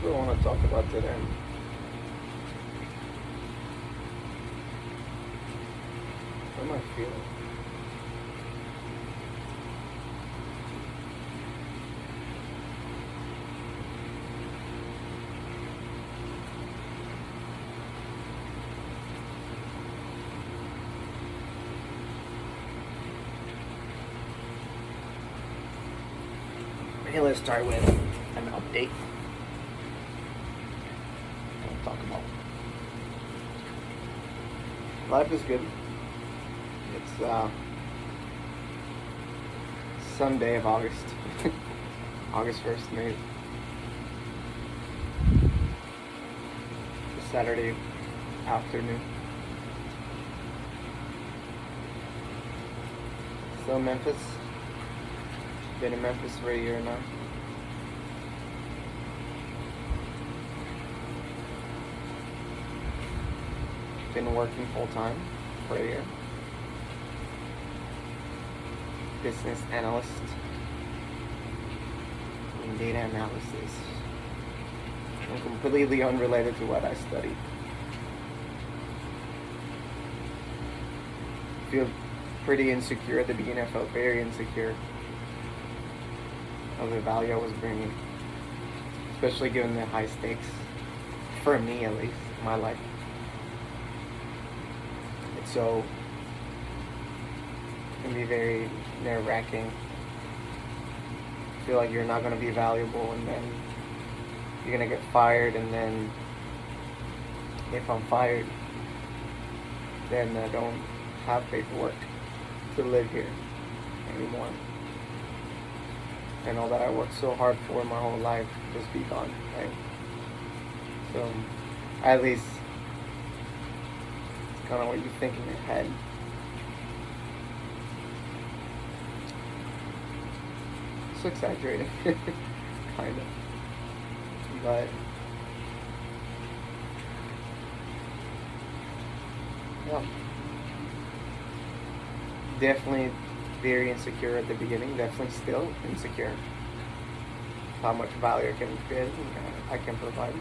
What do I want to talk about today? What am I feeling? Okay, let's start with an update. I'll talk about. Life is good. It's Sunday of August. August 1st, maybe. Saturday afternoon. Still in Memphis. Been in Memphis for a year now. Been working full time for a year. Business analyst in data analysis. And completely unrelated to what I studied. Feel pretty insecure at the beginning. I felt very insecure of the value I was bringing, especially given the high stakes, for me at least, in my life. It's so, it can be very nerve-wracking. Feel like you're not going to be valuable, and then you're going to get fired, and then if I'm fired, then I don't have paperwork to live here anymore. And all that I worked so hard for my whole life just be gone, right? So, at least, it's kind of what you think in your head. It's exaggerating, kind of. But, yeah. Definitely very insecure at the beginning, definitely still insecure. How much value I can provide.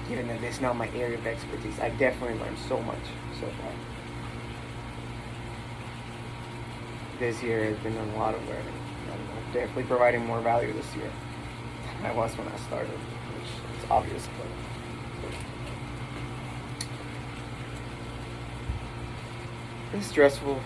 Given that it's not my area of expertise, I definitely learned so much so far. This year has been a lot of learning. I'm definitely providing more value this year than I was when I started, which is obvious, but it's stressful.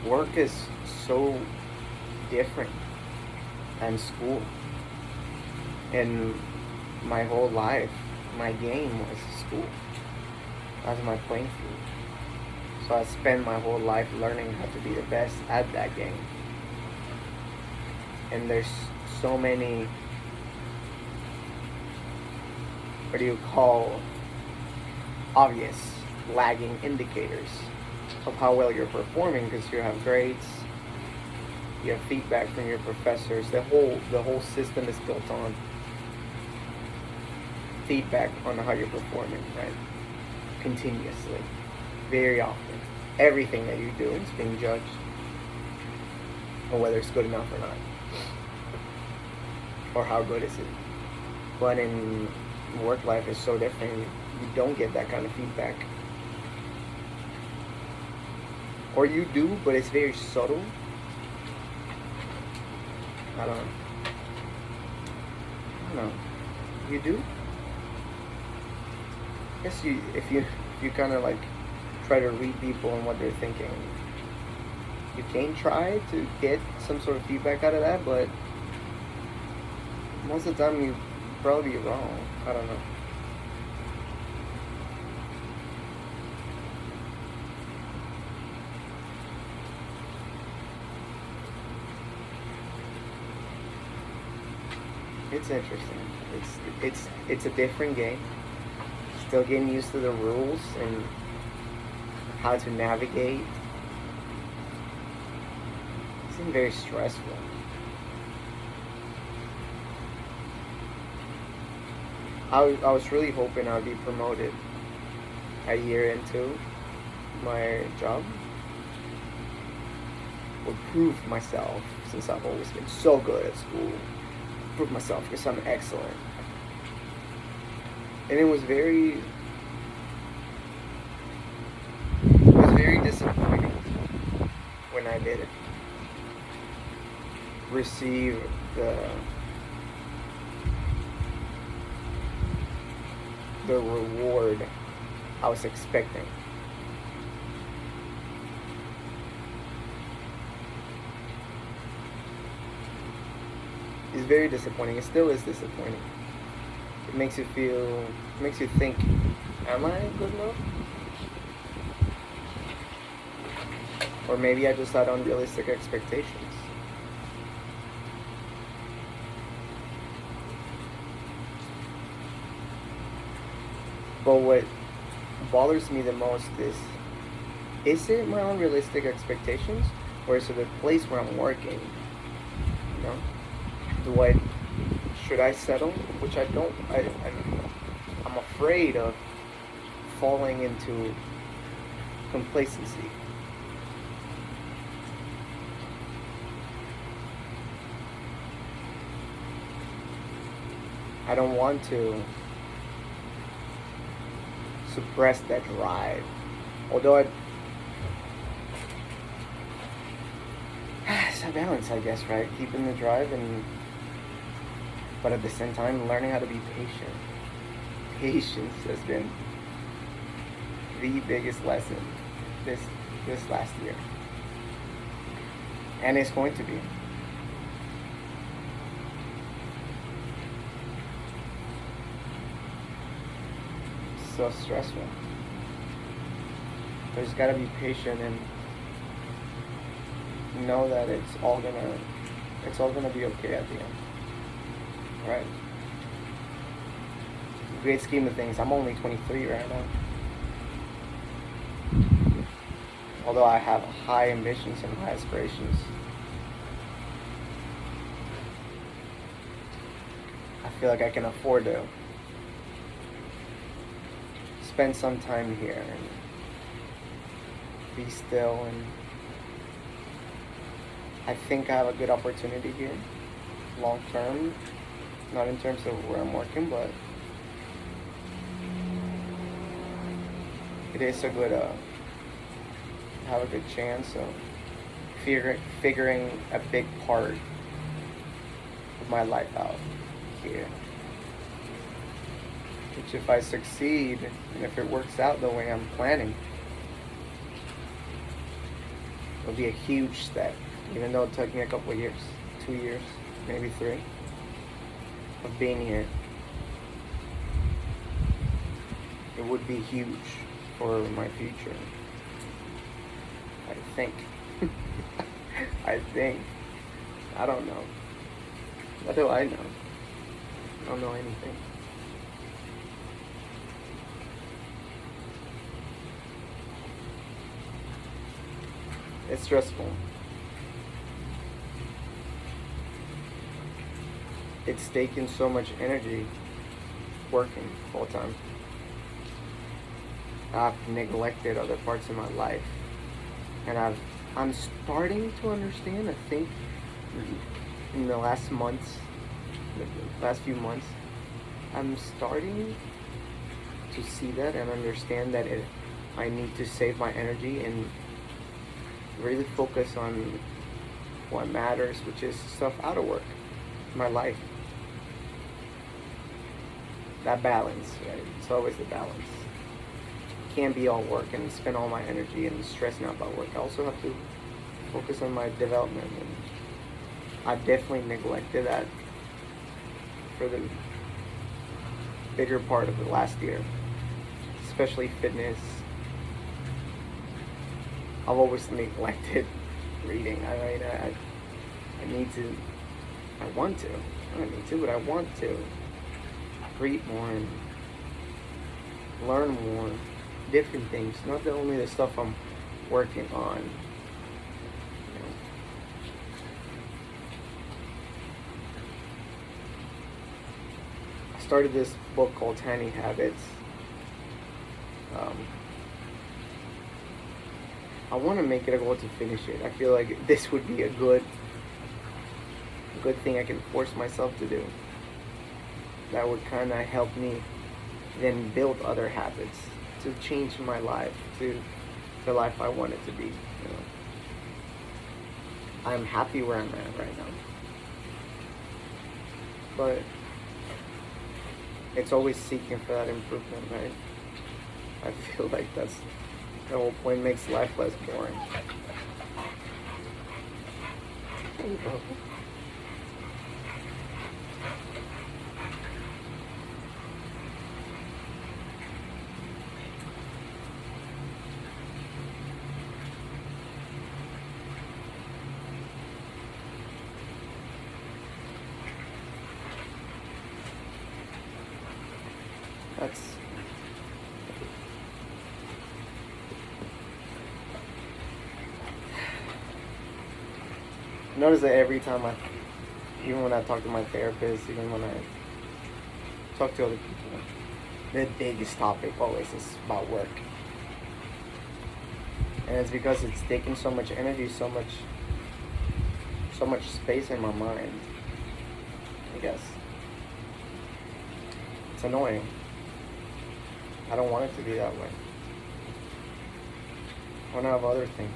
Work is so different than school. And my whole life, my game was school. That was my playing field. So I spent my whole life learning how to be the best at that game. And there's so many, what do you call, obvious lagging indicators of how well you're performing, because you have grades, you have feedback from your professors. The whole system is built on feedback on how you're performing, right? Continuously, very often. Everything that you do is being judged on whether it's good enough or not, or how good is it. But in work life is so different. You don't get that kind of feedback. Or you do, but it's very subtle. I don't know. You do? I guess if you kind of like try to read people and what they're thinking, you can try to get some sort of feedback out of that, but most of the time you probably be wrong. I don't know. It's interesting. It's a different game. Still getting used to the rules and how to navigate. It's been very stressful. I was really hoping I'd be promoted a year into my job. would prove myself, since I've always been so good at school, prove myself because I'm excellent. And it was very disappointing when I didn't receive the reward I was expecting. It's very disappointing. It still is disappointing. It makes you think, am I good enough? Or maybe I just had unrealistic expectations. But what bothers me the most is it my unrealistic expectations, or is it the place where I'm working? You know? Should I settle? Which I don't. I'm afraid of falling into complacency. I don't want to suppress that drive. Although it's a balance, I guess, right? Keeping the drive, but at the same time, learning how to be patient. Patience has been the biggest lesson this last year, and it's going to be. So stressful. There's got to be patient and know that it's all gonna be okay at the end, right? In the great scheme of things, I'm only 23 right now. Although I have high ambitions and high aspirations, I feel like I can afford to spend some time here and be still, and I think I have a good opportunity here long term, not in terms of where I'm working, but it is a good have a good chance of figuring a big part of my life out here. Which, if I succeed and if it works out the way I'm planning, it'll be a huge step. Even though it took me a couple of years, 2 years, maybe 3, of being here, it would be huge for my future. I think. I don't know. What do I know? I don't know anything. It's stressful. It's taken so much energy working full time. I've neglected other parts of my life, and I'm starting to understand. I think in the last few months, I'm starting to see that and understand that I need to save my energy and really focus on what matters, which is stuff out of work, my life. That balance, right? It's always the balance. Can't be all work and spend all my energy and stressing out about work. I also have to focus on my development, and I've definitely neglected that for the bigger part of the last year, especially fitness. I've always neglected reading. I mean, I want to. I don't need to, but I want to read more and learn more different things, not only the stuff I'm working on. You know. I started this book called Tiny Habits. I want to make it a goal to finish it. I feel like this would be a good thing I can force myself to do. That would kind of help me then build other habits to change my life to the life I want it to be. You know, I'm happy where I'm at right now, but it's always seeking for that improvement, right? I feel like that's the whole point. Makes life less boring. There you go. That's notice that every time even when I talk to my therapist, even when I talk to other people, the biggest topic always is about work. And it's because it's taking so much energy, so much space in my mind, I guess. It's annoying. I don't want it to be that way. I want to have other things.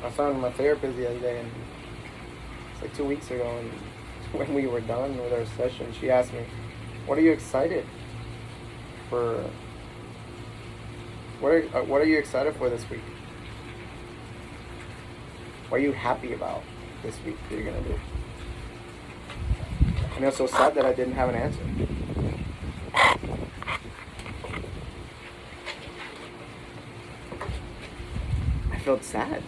I was talking to my therapist the other day, and it's like 2 weeks ago, and when we were done with our session, she asked me, what are you excited for? What are you excited for this week? What are you happy about this week that you're going to do? And it's so sad that I didn't have an answer. I felt sad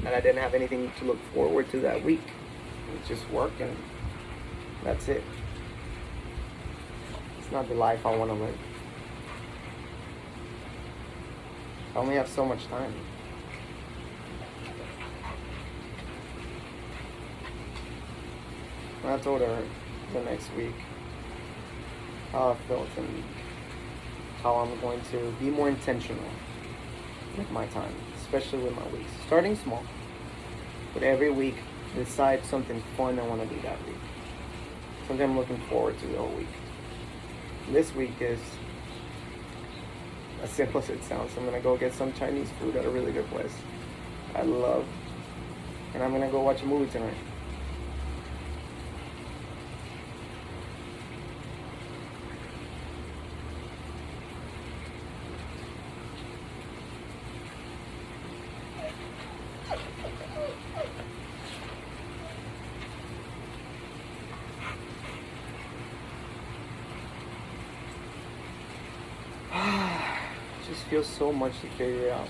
that I didn't have anything to look forward to that week. It's just work and that's it. It's not the life I want to live. I only have so much time. And I told her the next week how I felt and how I'm going to be more intentional with my time, especially with my weeks. Starting small, but every week decide something fun I want to do that week. Something I'm looking forward to the whole week. This week is as simple as it sounds. I'm going to go get some Chinese food at a really good place I love, and I'm going to go watch a movie tonight. Just feels so much to figure out.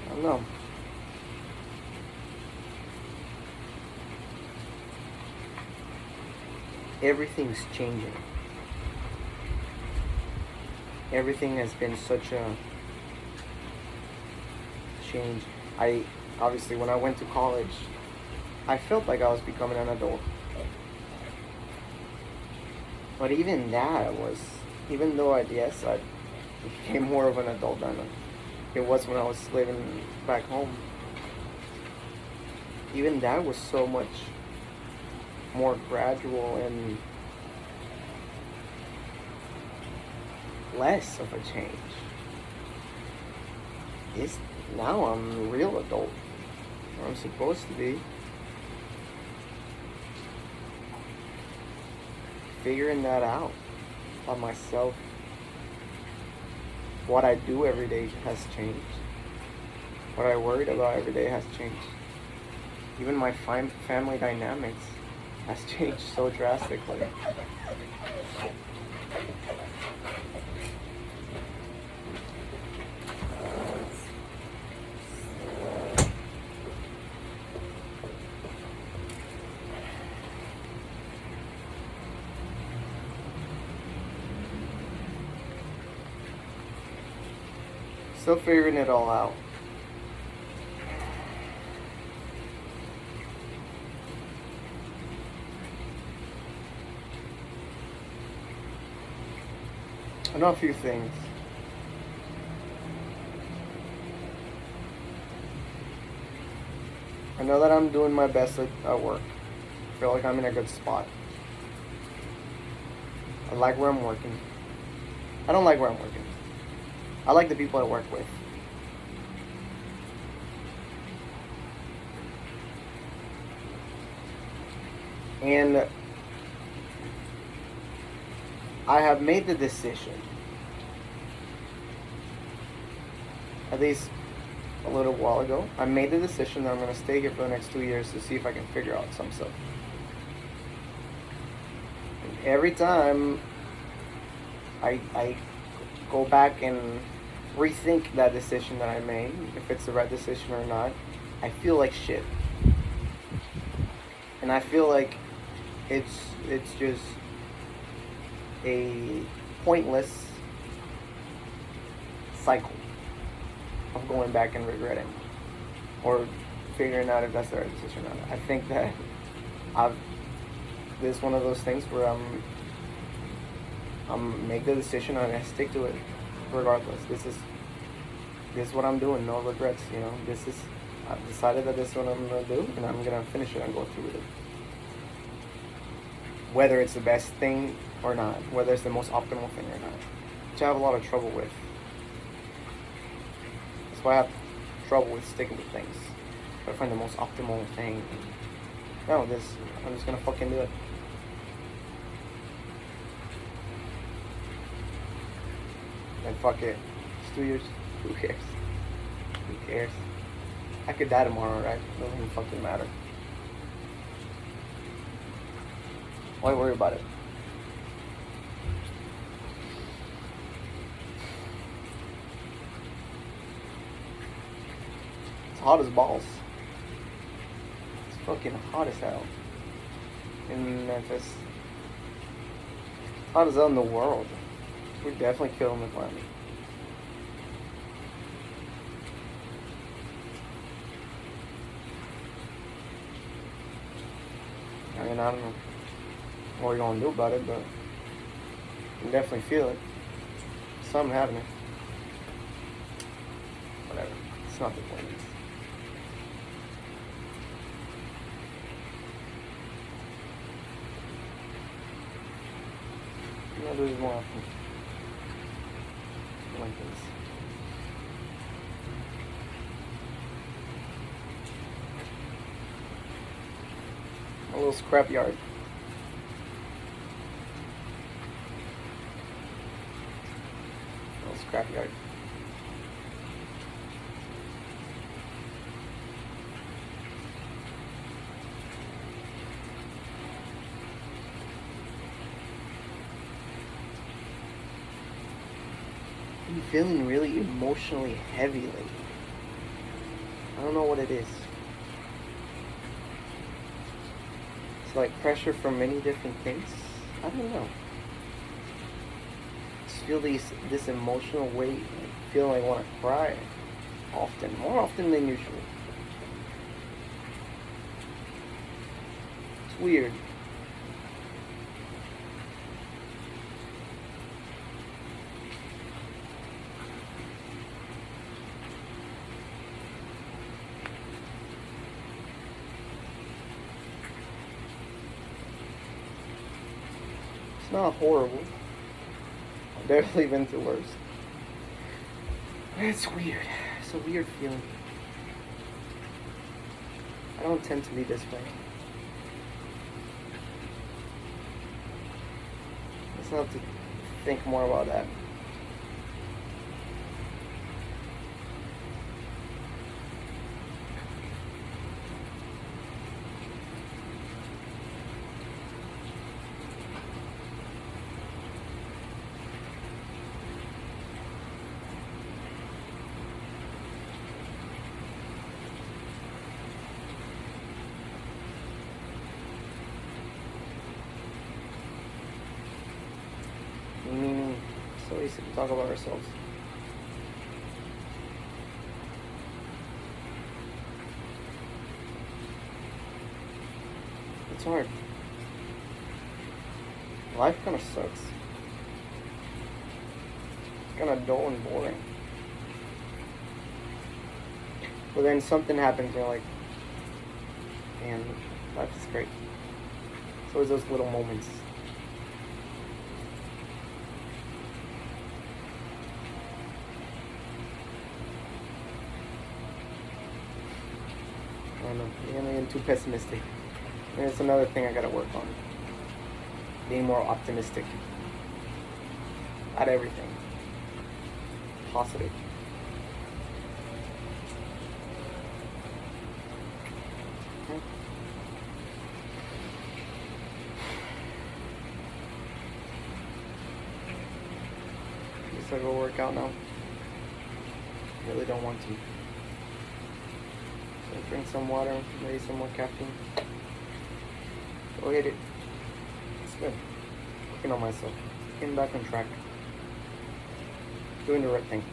I don't know. Everything's changing. Everything has been such a change. Obviously, when I went to college, I felt like I was becoming an adult. But even that even though I became more of an adult than it was when I was living back home. Even that was so much more gradual and less of a change. Now I'm a real adult. I'm supposed to be. Figuring that out by myself. What I do every day has changed. What I worried about every day has changed. Even my family dynamics has changed so drastically. Still figuring it all out. I know a few things. I know that I'm doing my best at work. I feel like I'm in a good spot. I like where I'm working. I don't like where I'm working. I like the people I work with. And I have made the decision, at least a little while ago, I made the decision that I'm going to stay here for the next 2 years to see if I can figure out some stuff. And every time I go back and rethink that decision that I made, if it's the right decision or not, I feel like shit. And I feel like it's just a pointless cycle of going back and regretting or figuring out if that's the right decision or not. I think that this is one of those things where I'm make the decision and I stick to it regardless. This is what I'm doing, no regrets, you know. I've decided that this is what I'm gonna do and I'm gonna finish it and go through with it. Whether it's the best thing or not, whether it's the most optimal thing or not, which I have a lot of trouble with. That's why I have trouble with sticking to things. I find the most optimal thing. No, I'm just gonna fucking do it. And fuck it. It's 2 years. Who cares? Who cares? I could die tomorrow, right? It doesn't even fucking matter. Why worry about it? It's hot as balls. It's fucking hot as hell in Memphis. It's hot as hell in the world. We're definitely killing the climate. I mean, I don't know what we're gonna do about it, but you can definitely feel it. Something happening. Whatever. It's not the point. I'm gonna do this more often. Like this. A little scrapyard. Scrapyard. I'm feeling really emotionally heavy lately. I don't know what it is. It's like pressure from many different things. I don't know. Feel this emotional weight, feel like I want to cry often, more often than usual. It's weird. It's not horrible. I've definitely been through worse. It's weird. It's a weird feeling. I don't tend to be this way. Let's not have to think more about that. So easy to talk about ourselves. It's hard. Life kind of sucks. It's kind of dull and boring. But then something happens, you're like, man, life is great. It's always those little moments. I don't know, I'm getting too pessimistic. And it's another thing I gotta work on. Being more optimistic. At everything. Positive. Okay. Guess I'll go work out now. Really don't want to. So drink some water, maybe some more caffeine. Go hit it. It's good. Working on myself. Getting back on track. Doing the right thing.